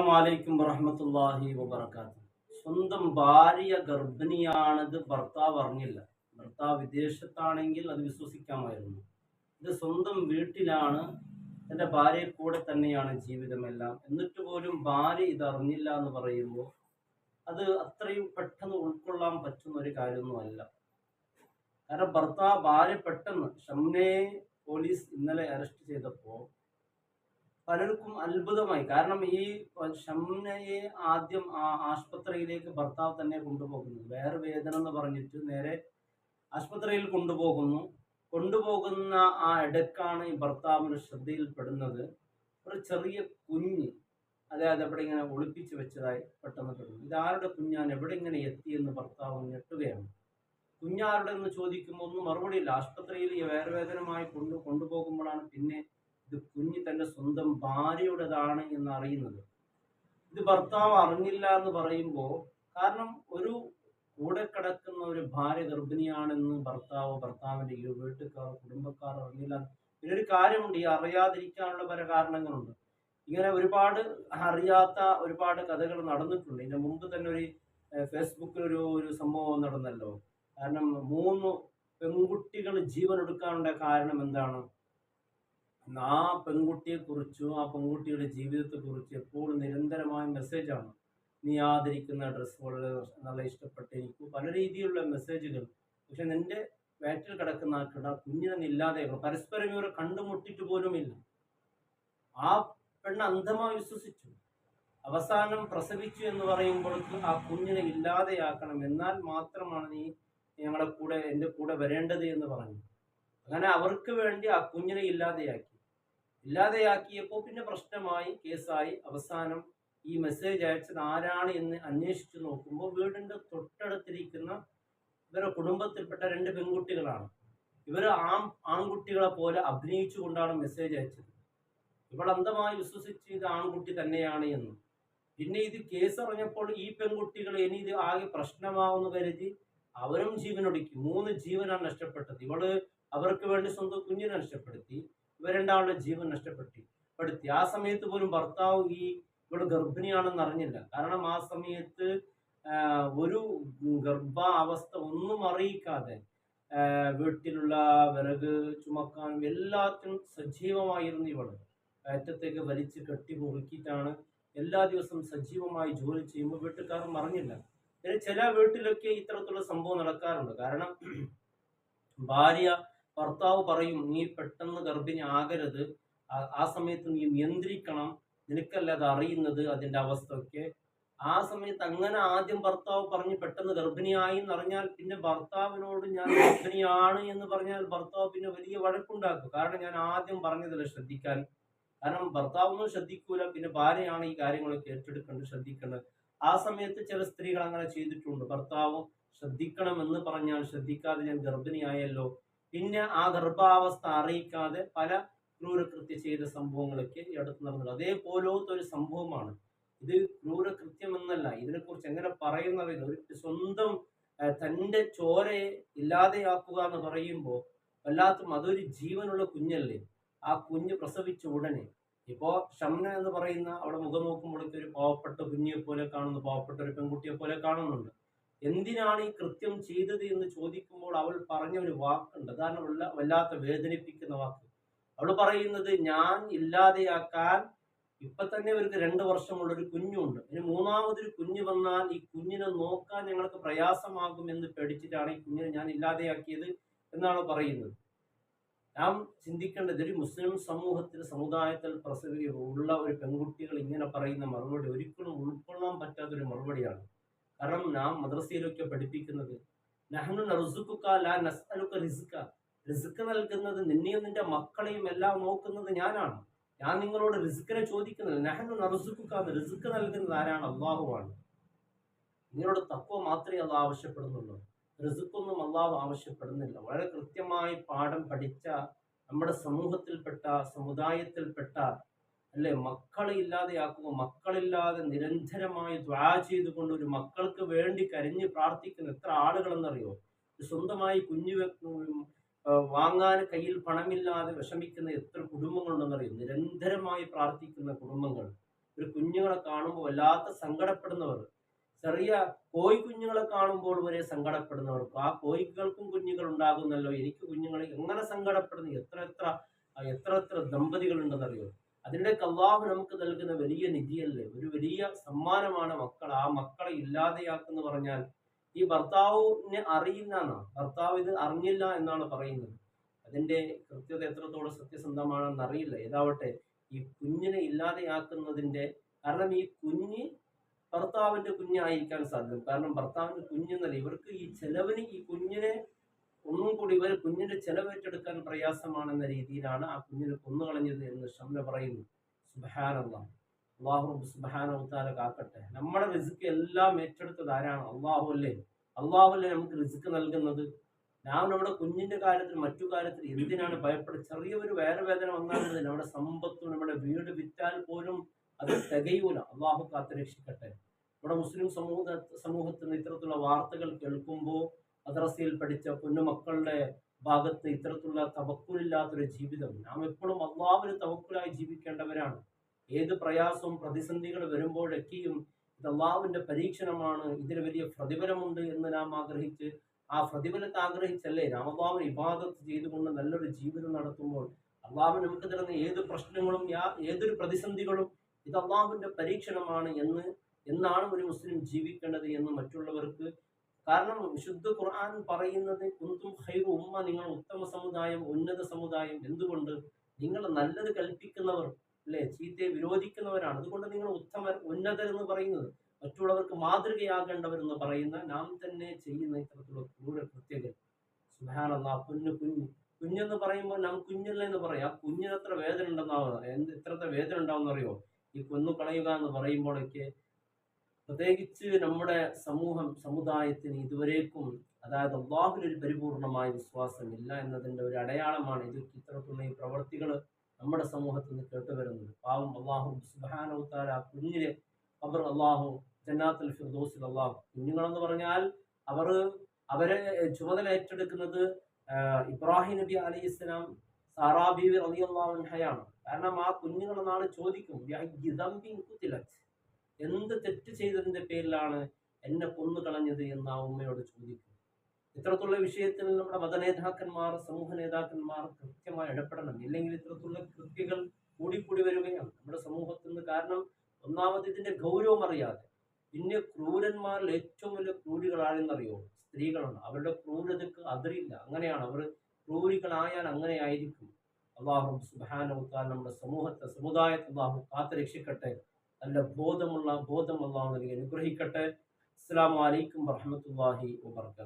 അസ്സലാമു അലൈക്കും വറഹ്മത്തുള്ളാഹി വബറകാതുഹു. സ്വന്തം ഭാര്യ ഗർഭിണിയാണത് ഭർത്താവ് അറിഞ്ഞില്ല. ഭർത്താവ് വിദേശത്താണെങ്കിൽ അത് വിശ്വസിക്കാമായിരുന്നു. ഇത് സ്വന്തം വീട്ടിലാണ്, തൻ്റെ ഭാര്യയെ കൂടെ തന്നെയാണ് ജീവിതമെല്ലാം, എന്നിട്ട് പോലും ഭാര്യ ഇത് അറിഞ്ഞില്ല എന്ന് പറയുമ്പോൾ അത് അത്രയും പെട്ടെന്ന് ഉൾക്കൊള്ളാൻ പറ്റുന്ന ഒരു കാര്യമൊന്നുമല്ല. കാരണം ഭാര്യ പെട്ടെന്ന് ഷംനയെ പോലീസ് ഇന്നലെ അറസ്റ്റ് ചെയ്തപ്പോൾ പലർക്കും അത്ഭുതമായി. കാരണം ഈ ഷംനയെ ആദ്യം ആശുപത്രിയിലേക്ക് ഭർത്താവ് തന്നെ കൊണ്ടുപോകുന്നു. വേറെ വേദന എന്ന് പറഞ്ഞിട്ട് നേരെ ആശുപത്രിയിൽ കൊണ്ടുപോകുന്ന ആ ഇടക്കാണ് ഈ ഭർത്താവിന് ശ്രദ്ധയിൽപ്പെടുന്നത് ഒരു ചെറിയ കുഞ്ഞ്, അതായത് എവിടെ ഇങ്ങനെ ഒളിപ്പിച്ച് വെച്ചതായി പെട്ടെന്ന് പെടുന്നു. ഇതാരുടെ കുഞ്ഞാണ്, എവിടെ ഇങ്ങനെ എത്തിയെന്ന് ഭർത്താവ് ഞെട്ടുകയാണ്. കുഞ്ഞാരുടെ എന്ന് ചോദിക്കുമ്പോൾ ഒന്നും മറുപടിയില്ല. ആശുപത്രിയിൽ വേറെ വേദനമായി കൊണ്ടുപോകുമ്പോഴാണ് പിന്നെ ഇത് കുഞ്ഞ് തൻ്റെ സ്വന്തം ഭാര്യയുടേതാണ് എന്ന് അറിയുന്നത്. ഇത് ഭർത്താവ് അറിഞ്ഞില്ല എന്ന് പറയുമ്പോൾ, കാരണം ഒരു കൂടെ കിടക്കുന്ന ഒരു ഭാര്യ ഗർഭിണിയാണെന്ന് ഭർത്താവിൻ്റെ ഈ വീട്ടുകാർ കുടുംബക്കാർ അറിഞ്ഞില്ല. ഇതിനൊരു കാര്യമുണ്ട്, ഈ അറിയാതിരിക്കാനുള്ള പല കാരണങ്ങളുണ്ട്. ഇങ്ങനെ ഒരുപാട് അറിയാത്ത ഒരുപാട് കഥകൾ നടന്നിട്ടുണ്ട്. ഇതിന് മുമ്പ് തന്നെ ഒരു ഫേസ്ബുക്കിൽ ഒരു സംഭവം നടന്നല്ലോ. കാരണം 3 പെൺകുട്ടികൾ ജീവൻ എടുക്കാനുള്ള കാരണം എന്താണ്? ആ പെൺകുട്ടിയെക്കുറിച്ചും ആ പെൺകുട്ടിയുടെ ജീവിതത്തെക്കുറിച്ച് എപ്പോഴും നിരന്തരമായ മെസ്സേജാണ്. നീ ആദരിക്കുന്ന ഡ്രസ്സ് വളരെ നല്ല ഇഷ്ടപ്പെട്ട്, എനിക്ക് പല രീതിയിലുള്ള മെസ്സേജുകൾ. പക്ഷെ നിന്റെ വയറ്റിൽ കിടക്കുന്ന കുഞ്ഞിനെ തന്നെ ഇല്ലാതെയാക്കണം. പരസ്പരം ഇവരെ കണ്ടുമുട്ടിട്ട് പോലുമില്ല. ആ പെണ്ണ് അന്ധമായി വിശ്വസിച്ചു. അവസാനം പ്രസവിച്ചു എന്ന് പറയുമ്പോഴേക്കും ആ കുഞ്ഞിനെ ഇല്ലാതെയാക്കണം, എന്നാൽ മാത്രമാണ് നീ എൻ്റെ കൂടെ വരേണ്ടത് എന്ന് പറഞ്ഞു. അങ്ങനെ അവർക്ക് വേണ്ടി ആ കുഞ്ഞിനെ ഇല്ലാതെയാക്കിയപ്പോൾ പിന്നെ പ്രശ്നമായി, കേസായി. അവസാനം ഈ മെസ്സേജ് അയച്ചത് ആരാണ് എന്ന് അന്വേഷിച്ചു നോക്കുമ്പോൾ വീടിൻ്റെ തൊട്ടടുത്തിരിക്കുന്ന ഇവരുടെ കുടുംബത്തിൽപ്പെട്ട 2 പെൺകുട്ടികളാണ്. ഇവർ ആൺകുട്ടികളെ പോലെ അഭിനയിച്ചു കൊണ്ടാണ് മെസ്സേജ് അയച്ചത്. ഇവൾ അന്ധമായി വിശ്വസിച്ച് ഇത് ആൺകുട്ടി തന്നെയാണ് എന്ന്. പിന്നെ ഇത് കേസ് അറിഞ്ഞപ്പോൾ ഈ പെൺകുട്ടികൾ ഇനി ഇത് ആകെ പ്രശ്നമാവുമെന്ന് കരുതി അവരും ജീവനൊടുക്കി. 3 ജീവനാണ് നഷ്ടപ്പെട്ടത്. അവർക്ക് വേണ്ടി സ്വന്തം കുഞ്ഞിനെ നഷ്ടപ്പെടുത്തി, ഇവരുണ്ടാളുടെ ജീവൻ നഷ്ടപ്പെടുത്തി. ആ സമയത്ത് പോലും ഭർത്താവ് ഇവൾ ഗർഭിണിയാണെന്ന് അറിഞ്ഞില്ല. കാരണം ആ സമയത്ത് ഒരു ഗർഭാവസ്ഥ ഒന്നും അറിയിക്കാതെ വീട്ടിലുള്ള വിറക് ചുമക്കാനും എല്ലാത്തിനും സജീവമായിരുന്നു ഇവൾ. കയറ്റത്തേക്ക് വലിച്ച് കെട്ടി മുറുക്കിയിട്ടാണ് എല്ലാ ദിവസവും സജീവമായി ജോലി ചെയ്യുമ്പോൾ വീട്ടുകാരും അറിഞ്ഞില്ല. ചില വീട്ടിലൊക്കെ ഇത്തരത്തിലുള്ള സംഭവം നടക്കാറുണ്ട്. കാരണം ഭർത്താവ് പറയും, നീ പെട്ടെന്ന് ഗർഭിണി ആകരുത്, ആ സമയത്ത് നീ നിയന്ത്രിക്കണം, നിനക്കല്ല അത് അറിയുന്നത് അതിൻ്റെ അവസ്ഥയൊക്കെ. ആ സമയത്ത് അങ്ങനെ ആദ്യം ഭർത്താവ് പറഞ്ഞ് പെട്ടെന്ന് ഗർഭിണിയായി എന്നറിഞ്ഞാൽ പിന്നെ ഭർത്താവിനോട് ഞാൻ ഗർഭിണിയാണ് എന്ന് പറഞ്ഞാൽ ഭർത്താവ് പിന്നെ വലിയ വഴക്കുണ്ടാക്കും. കാരണം ഞാൻ ആദ്യം പറഞ്ഞതല്ല ശ്രദ്ധിക്കാൻ. കാരണം ഭർത്താവൊന്നും ശ്രദ്ധിക്കൂല, പിന്നെ ഭാര്യയാണ് ഈ കാര്യങ്ങളൊക്കെ ശ്രദ്ധിക്കേണ്ടത്. ആ സമയത്ത് ചില സ്ത്രീകൾ അങ്ങനെ ചെയ്തിട്ടുണ്ട്. ഭർത്താവ് ശ്രദ്ധിക്കണമെന്ന് പറഞ്ഞാൽ ശ്രദ്ധിക്കാതെ ഞാൻ ഗർഭിണിയായല്ലോ, പിന്നെ ആ ഗർഭാവസ്ഥ അറിയിക്കാതെ പല ക്രൂരകൃത്യം ചെയ്ത സംഭവങ്ങളൊക്കെ ഈ അടുത്ത് നടന്നത്. അതേപോലത്തെ ഒരു സംഭവമാണ് ഇത്. ക്രൂരകൃത്യം എന്നല്ല, ഇതിനെക്കുറിച്ച് എങ്ങനെ പറയുന്നതില്ല. ഒരു സ്വന്തം തൻ്റെ ചോരയെ ഇല്ലാതെയാക്കുക എന്ന് പറയുമ്പോൾ വല്ലാത്തും അതൊരു ജീവനുള്ള കുഞ്ഞല്ലേ. ആ കുഞ്ഞ് പ്രസവിച്ച ഉടനെ ഇപ്പോൾ ഷംന എന്ന് പറയുന്ന അവിടെ മുഖം നോക്കുമ്പോഴേക്ക് ഒരു പാവപ്പെട്ട കുഞ്ഞിയെ പോലെ കാണുന്നു, പാവപ്പെട്ട ഒരു പെൺകുട്ടിയെ പോലെ കാണുന്നുണ്ട്. എന്തിനാണ് ഈ കൃത്യം ചെയ്തത് എന്ന് ചോദിക്കുമ്പോൾ അവൾ പറഞ്ഞ ഒരു വാക്കുണ്ട്, അതാണ് വല്ലാത്ത വേദനിപ്പിക്കുന്ന വാക്ക്. അവൾ പറയുന്നത്, ഞാൻ ഇല്ലാതെയാക്കാൻ ഇപ്പൊ തന്നെ അവർക്ക് 2 വർഷമുള്ളൊരു കുഞ്ഞുണ്ട്, ഇനി 3ാമതൊരു കുഞ്ഞ് വന്നാൽ ഈ കുഞ്ഞിനെ നോക്കാൻ ഞങ്ങൾക്ക് പ്രയാസമാകും എന്ന് പേടിച്ചിട്ടാണ് ഈ കുഞ്ഞിനെ ഞാൻ ഇല്ലാതെയാക്കിയത് എന്നാണ് പറയുന്നത്. നാം ചിന്തിക്കേണ്ടത്, ഒരു മുസ്ലിം സമുദായത്തിൽ ഉള്ള ഒരു പെൺകുട്ടികൾ ഇങ്ങനെ പറയുന്ന മറുപടി ഒരിക്കലും ഉൾക്കൊള്ളാൻ പറ്റാത്തൊരു മറുപടിയാണ്. കാരണം നാം മദ്രസയിലൊക്കെ പഠിപ്പിക്കുന്നത്, നഹ്നു നർസുഖുക ലാ നസ്അലുക റിസ്ക, റിസ്ക് നൽകുന്നത് നിന്നെയും നിന്റെ മക്കളെയും എല്ലാം നോക്കുന്നത് ഞാനാണ്, ഞാൻ നിങ്ങളോട് റിസ്കിനെ ചോദിക്കുന്നില്ല. നഹ്നു നർസുഖുക, റിസ്ക് നൽകുന്നത് ആരാണ്? അള്ളാഹുവാണ്. നിങ്ങളോട് തഖ്വ മാത്രമേ അള്ളാഹു ആവശ്യപ്പെടുന്നുള്ളൂ, റിസ്ക്കൊന്നും അള്ളാഹു ആവശ്യപ്പെടുന്നില്ല. വളരെ കൃത്യമായി പാഠം പഠിച്ച നമ്മുടെ സമുദായത്തിൽപ്പെട്ട അല്ലെ, മക്കളെ ഇല്ലാതെയാക്കുക, മക്കളില്ലാതെ നിരന്തരമായി ദ്വാ ചെയ്തുകൊണ്ട് ഒരു മക്കൾക്ക് വേണ്ടി കരഞ്ഞ് പ്രാർത്ഥിക്കുന്ന എത്ര ആളുകളെന്നറിയോ? സ്വന്തമായി വാങ്ങാൻ കയ്യിൽ പണമില്ലാതെ വിഷമിക്കുന്ന എത്ര കുടുംബങ്ങളുണ്ടെന്നറിയോ? നിരന്തരമായി പ്രാർത്ഥിക്കുന്ന കുടുംബങ്ങൾ. ഒരു കുഞ്ഞുങ്ങളെ കാണുമ്പോൾ വല്ലാത്ത സങ്കടപ്പെടുന്നവർ, ചെറിയ കോഴി കുഞ്ഞുങ്ങളെ കാണുമ്പോൾ വരെ സങ്കടപ്പെടുന്നവർക്ക്, ആ കോഴികൾക്കും കുഞ്ഞുങ്ങൾ ഉണ്ടാകുന്നല്ലോ, എനിക്ക് കുഞ്ഞുങ്ങൾ എങ്ങനെ സങ്കടപ്പെടുന്നു, എത്ര എത്ര എത്ര എത്ര ദമ്പതികളുണ്ടെന്നറിയോ. അതിൻ്റെയൊക്കെ അള്ളാഹു നമുക്ക് നൽകുന്ന വലിയ നിധിയല്ലേ, ഒരു വലിയ സമ്മാനമാണ് മക്കൾ. ആ മക്കളെ ഇല്ലാതെയാക്കെന്ന് പറഞ്ഞാൽ ഈ ഭർത്താവിനെ അറിയില്ല എന്നാണ്, ഭർത്താവ് ഇത് അറിഞ്ഞില്ല എന്നാണ് പറയുന്നത്. അതിന്റെ കൃത്യത എത്രത്തോളം സത്യസന്ധമാണെന്ന് അറിയില്ല. ഏതാവട്ടെ, ഈ കുഞ്ഞിനെ ഇല്ലാതെയാക്കുന്നതിന്റെ കാരണം, ഈ കുഞ്ഞ് ഭർത്താവിന്റെ കുഞ്ഞായിരിക്കാൻ സാധ്യത. കാരണം ഭർത്താവിന്റെ കുഞ്ഞെന്നല്ല, ഇവർക്ക് ഈ ചെലവിന് ഈ കുഞ്ഞിനെ ഒന്നും കൂടി, ഇവർ കുഞ്ഞിന്റെ ചെലവേറ്റെടുക്കാൻ പ്രയാസമാണെന്ന രീതിയിലാണ് ആ കുഞ്ഞിനെ കൊന്നുകളഞ്ഞത് എന്ന് ഷംല പറയുന്നു. സുബ്ഹാനല്ലാഹ്, അള്ളാഹു സുബ്ഹാനഹു വതആല കാക്കട്ടെ. നമ്മുടെ റിസ്ക് എല്ലാം ഏറ്റെടുത്തത് ആരാണ്? അള്ളാഹു അല്ലേ. അള്ളാഹു അല്ലേ നമുക്ക് റിസ്ക് നൽകുന്നത്. നാം നമ്മുടെ കുഞ്ഞിന്റെ കാര്യത്തിൽ മറ്റു കാര്യത്തിൽ എന്തിനാണ് ഭയപ്പെടുന്നത്? ചെറിയൊരു വയറുവേദന വന്നാൽ നമ്മുടെ സമ്പത്തും നമ്മുടെ വീട് വിറ്റാൽ പോലും അത് തികയൂല. അള്ളാഹു കാത്തുരക്ഷിക്കട്ടെ. നമ്മുടെ മുസ്ലിം സമൂഹത്തിന് ഇത്തരത്തിലുള്ള വാർത്തകൾ കേൾക്കുമ്പോൾ മദ്രസയിൽ പഠിച്ച പൊന്നുമക്കളുടെ ഭാഗത്ത് ഇത്തരത്തിലുള്ള തവക്കുലില്ലാത്തൊരു ജീവിതം, നാം എപ്പോഴും അള്ളാഹുവിന് തവക്കുലായി ജീവിക്കേണ്ടവരാണ്. ഏത് പ്രയാസവും പ്രതിസന്ധികൾ വരുമ്പോഴൊക്കെയും ഇത് അള്ളാഹുവിന്റെ പരീക്ഷണമാണ്, ഇതിന് വലിയ പ്രതിഫലമുണ്ട് എന്ന് നാം ആഗ്രഹിച്ച്, ആ പ്രതിഫലത്തെ ആഗ്രഹിച്ചല്ലേ നാം അള്ളാഹുവിനെ ഇബാദത്ത് ചെയ്തുകൊണ്ട് നല്ലൊരു ജീവിതം നടത്തുമ്പോൾ അള്ളാഹു നമുക്ക് തരുന്ന ഏത് പ്രശ്നങ്ങളും ഏതൊരു പ്രതിസന്ധികളും ഇത് അള്ളാഹുവിന്റെ പരീക്ഷണമാണ് എന്നാണ് ഒരു മുസ്ലിം ജീവിക്കേണ്ടത് എന്ന് മറ്റുള്ളവർക്ക്. കാരണം വിശുദ്ധ ഖുർആൻ പറയുന്നത് കുന്തും ഖൈറു ഉമ്മ, നിങ്ങൾ ഉത്തമ സമുദായം, ഉന്നത സമുദായം. എന്തുകൊണ്ട്? നിങ്ങൾ നല്ലത് കൽപ്പിക്കുന്നവർ അല്ലെ, ചീത്തയെ വിരോധിക്കുന്നവരാണ്. അതുകൊണ്ട് നിങ്ങൾ ഉന്നതർ എന്ന് പറയുന്നത്, മറ്റുള്ളവർക്ക് മാതൃകയാകേണ്ടവരെന്ന് പറയുന്ന നാം തന്നെ ചെയ്യുന്ന ഇത്തരത്തിലുള്ള ക്രൂരകൃത്യങ്ങൾ. സുബ്ഹാനല്ലാഹ്, കുഞ്ഞെന്ന് പറയുമ്പോൾ നാം കുഞ്ഞല്ല എന്ന് പറയാം. ആ കുഞ്ഞിന് എത്ര വേദന ഉണ്ടെന്നാവുക, എത്രത്തെ വേദന ഉണ്ടാവുന്ന അറിയോ ഈ കൊന്നു കളയുക എന്ന് പറയുമ്പോഴൊക്കെ. പ്രത്യേകിച്ച് നമ്മുടെ സമുദായത്തിന് ഇതുവരേക്കും, അതായത് അള്ളാഹുവിൽ ഒരു പരിപൂർണമായ വിശ്വാസമില്ല എന്നതിന്റെ ഒരു അടയാളമാണ് ഇത്. ഇത്തരത്തിലുള്ള ഈ പ്രവർത്തികൾ നമ്മുടെ സമൂഹത്തിൽ നിന്ന് കേട്ടുവരുന്നത്. പാവം അള്ളാഹു സുബ്ഹാനഹു വതആല കുഞ്ഞിനെ ഖബർ അള്ളാഹു ജന്നാത്തുൽ ഫിർദൗസിൽ അള്ളാഹു, കുഞ്ഞുങ്ങളെന്ന് പറഞ്ഞാൽ അവരെ ചുമതല ഏറ്റെടുക്കുന്നത് ഇബ്രാഹിം നബി അലൈഹിസ്സലാം, സാറാ ബീവി റളിയല്ലാഹു അൻഹയാണ്. കാരണം ആ കുഞ്ഞുങ്ങൾ നാളെ ചോദിക്കും, എന്ത് തെറ്റ് ചെയ്തതിന്റെ പേരിലാണ് എന്നെ കൊന്നു കളഞ്ഞത് എന്ന് ആ ഉമ്മയോട് ചോദിക്കും. ഇത്തരത്തിലുള്ള വിഷയത്തിൽ നമ്മുടെ മതനേതാക്കന്മാർ, സമൂഹ നേതാക്കന്മാർ കൃത്യമായി ഇടപെടണം. ഇല്ലെങ്കിൽ ഇത്തരത്തിലുള്ള കൃത്യങ്ങൾ കൂടിക്കൂടി വരികയാണ് നമ്മുടെ സമൂഹത്തിൽ നിന്ന്. കാരണം ഒന്നാമത് ഇതിന്റെ ഗൗരവം അറിയാതെ, പിന്നെ ക്രൂരന്മാരിൽ ഏറ്റവും വലിയ ക്രൂരികളാണെന്നറിയോ? സ്ത്രീകളാണ്. അവരുടെ ക്രൂരതയ്ക്ക് അതിരില്ല. അങ്ങനെയാണ് അവർ ക്രൂരികളായാൽ അങ്ങനെ ആയിരിക്കും. അള്ളാഹു സുബ്ഹാനഹു വതആല നമ്മുടെ സമുദായത്തെ അള്ളാഹു കാത്ത് രക്ഷിക്കട്ടെ. നല്ല ബോധം അള്ളാഹു നൽകി അനുഗ്രഹിക്കട്ടെ. അസ്സലാമു അലൈക്കും വറഹ്മത്തുള്ളാഹി വബറകാതുഹു.